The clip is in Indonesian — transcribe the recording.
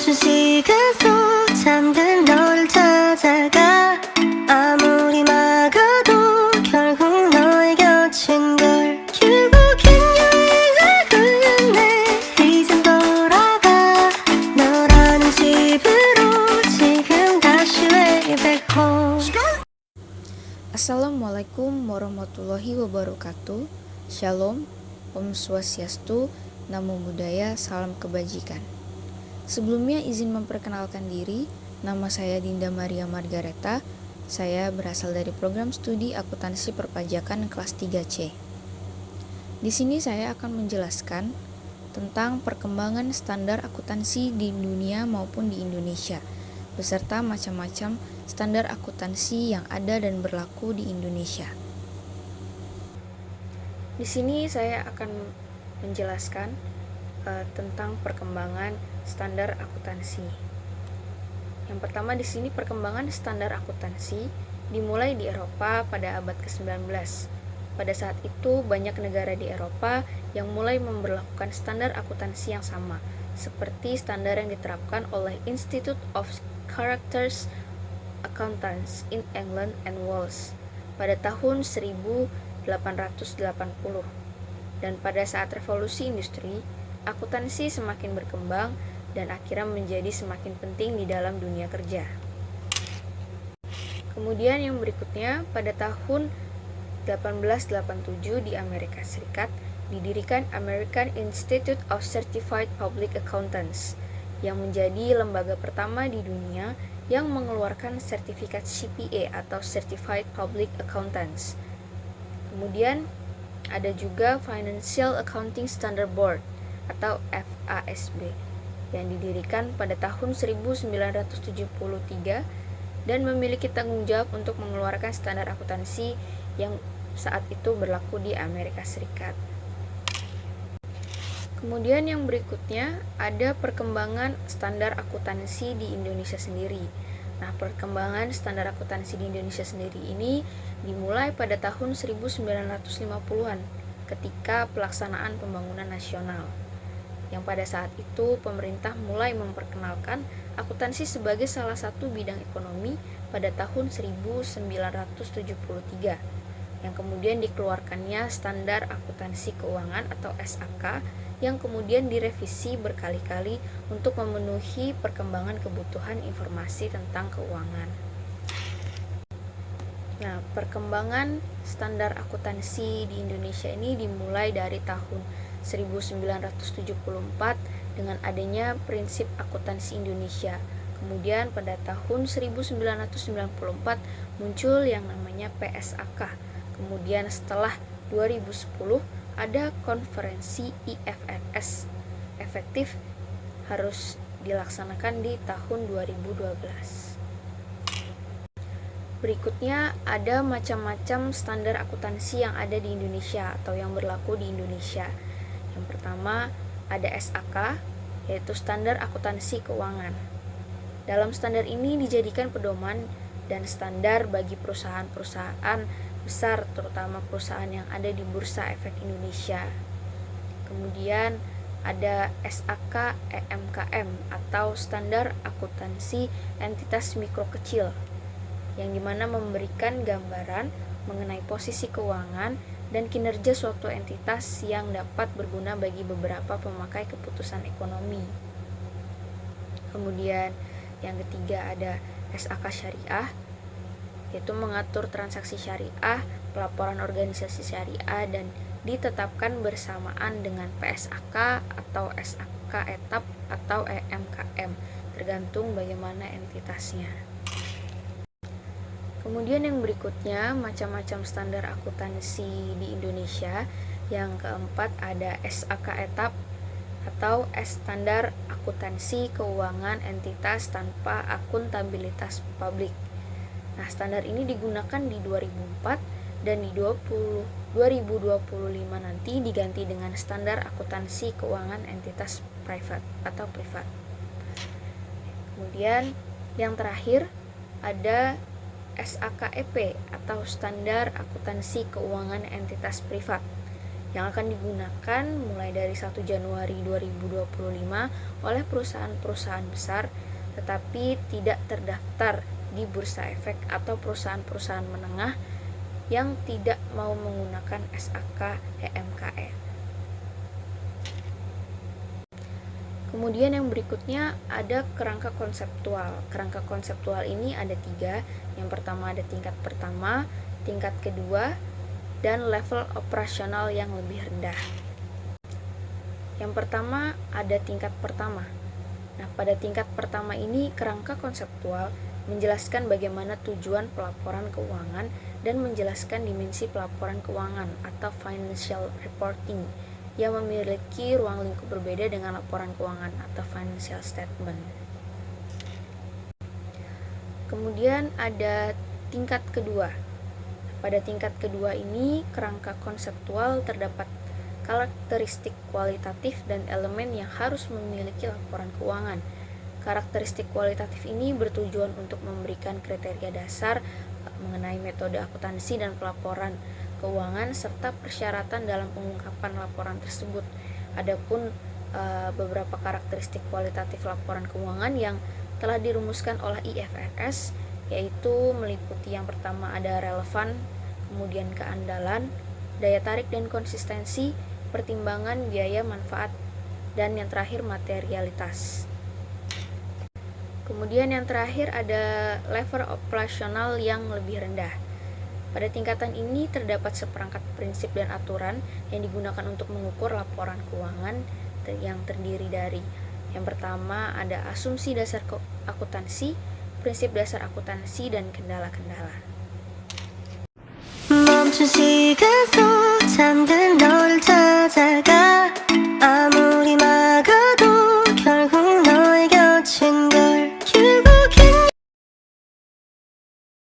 멈춘 시간 속 잠든 너를 찾아가 아무리 막아도 결국 너의 곁인 걸 결국엔 여행을 걸렸네 이젠 돌아가 너라는 집으로 지금 다시 way back home. Assalamualaikum warahmatullahi wabarakatuh. Shalom, Om Swastiastu, Namo Buddhaya, Salam Kebajikan. Sebelumnya izin memperkenalkan diri, nama saya Dinda Maria Margareta. Saya berasal dari program studi akuntansi perpajakan kelas 3C. Di sini saya akan menjelaskan tentang perkembangan standar akuntansi di dunia maupun di Indonesia, beserta macam-macam standar akuntansi yang ada dan berlaku di Indonesia. Di sini saya akan menjelaskan tentang perkembangan standar akuntansi. Yang pertama di sini perkembangan standar akuntansi dimulai di Eropa pada abad ke-19. Pada saat itu banyak negara di Eropa yang mulai memberlakukan standar akuntansi yang sama, seperti standar yang diterapkan oleh Institute of Chartered Accountants in England and Wales pada tahun 1880. Dan pada saat revolusi industri, akuntansi semakin berkembang dan akhirnya menjadi semakin penting di dalam dunia kerja. Kemudian yang berikutnya, pada tahun 1887 di Amerika Serikat didirikan American Institute of Certified Public Accountants yang menjadi lembaga pertama di dunia yang mengeluarkan sertifikat CPA atau Certified Public Accountants. Kemudian ada juga Financial Accounting Standard Board atau FASB yang didirikan pada tahun 1973 dan memiliki tanggung jawab untuk mengeluarkan standar akuntansi yang saat itu berlaku di Amerika Serikat. Kemudian yang berikutnya ada perkembangan standar akuntansi di Indonesia sendiri. Nah, perkembangan standar akuntansi di Indonesia sendiri ini dimulai pada tahun 1950-an ketika pelaksanaan pembangunan nasional. Yang pada saat itu pemerintah mulai memperkenalkan akuntansi sebagai salah satu bidang ekonomi pada tahun 1973. Yang kemudian dikeluarkannya Standar Akuntansi Keuangan atau SAK yang kemudian direvisi berkali-kali untuk memenuhi perkembangan kebutuhan informasi tentang keuangan. Nah, perkembangan standar akuntansi di Indonesia ini dimulai dari tahun 1974 dengan adanya prinsip akuntansi Indonesia. Kemudian pada tahun 1994 muncul yang namanya PSAK. Kemudian setelah 2010 ada konferensi IFRS efektif harus dilaksanakan di tahun 2012. Berikutnya ada macam-macam standar akuntansi yang ada di Indonesia atau yang berlaku di Indonesia. Yang pertama ada SAK, yaitu Standar Akuntansi Keuangan. Dalam standar ini dijadikan pedoman dan standar bagi perusahaan-perusahaan besar, terutama perusahaan yang ada di Bursa Efek Indonesia. Kemudian ada SAK EMKM atau Standar Akuntansi Entitas Mikro Kecil, yang dimana memberikan gambaran mengenai posisi keuangan dan kinerja suatu entitas yang dapat berguna bagi beberapa pemakai keputusan ekonomi. Kemudian yang ketiga ada SAK Syariah, yaitu mengatur transaksi syariah, pelaporan organisasi syariah, dan ditetapkan bersamaan dengan PSAK atau SAK Etap atau EMKM, tergantung bagaimana entitasnya. Kemudian yang berikutnya macam-macam standar akuntansi di Indonesia. Yang keempat ada SAK Etap atau Standar Akuntansi Keuangan Entitas Tanpa Akuntabilitas Publik. Nah, standar ini digunakan di 2004 dan di 2025 nanti diganti dengan Standar Akuntansi Keuangan Entitas Private atau Privat. Kemudian yang terakhir ada SAKEP atau Standar Akuntansi Keuangan Entitas Privat yang akan digunakan mulai dari 1 Januari 2025 oleh perusahaan-perusahaan besar tetapi tidak terdaftar di Bursa Efek atau perusahaan-perusahaan menengah yang tidak mau menggunakan SAK HMKE. Kemudian yang berikutnya ada kerangka konseptual. Kerangka konseptual ini ada 3. Yang pertama ada tingkat pertama, tingkat kedua, dan level operasional yang lebih rendah. Yang pertama ada tingkat pertama. Nah, pada tingkat pertama ini kerangka konseptual menjelaskan bagaimana tujuan pelaporan keuangan dan menjelaskan dimensi pelaporan keuangan atau financial reporting yang memiliki ruang lingkup berbeda dengan laporan keuangan atau financial statement. Kemudian ada tingkat kedua. Pada tingkat kedua ini kerangka konseptual terdapat karakteristik kualitatif dan elemen yang harus memiliki laporan keuangan. Karakteristik kualitatif ini bertujuan untuk memberikan kriteria dasar mengenai metode akuntansi dan pelaporan keuangan serta persyaratan dalam pengungkapan laporan tersebut. Adapun beberapa karakteristik kualitatif laporan keuangan yang telah dirumuskan oleh IFRS yaitu meliputi yang pertama ada relevan, kemudian keandalan, daya tarik dan konsistensi, pertimbangan biaya manfaat, dan yang terakhir materialitas. Kemudian yang terakhir ada level operasional yang lebih rendah. Pada tingkatan ini terdapat seperangkat prinsip dan aturan yang digunakan untuk mengukur laporan keuangan yang terdiri dari yang pertama ada asumsi dasar akuntansi, prinsip dasar akuntansi, dan kendala-kendala. 멈춘 시간 속 잠든 너를 찾아가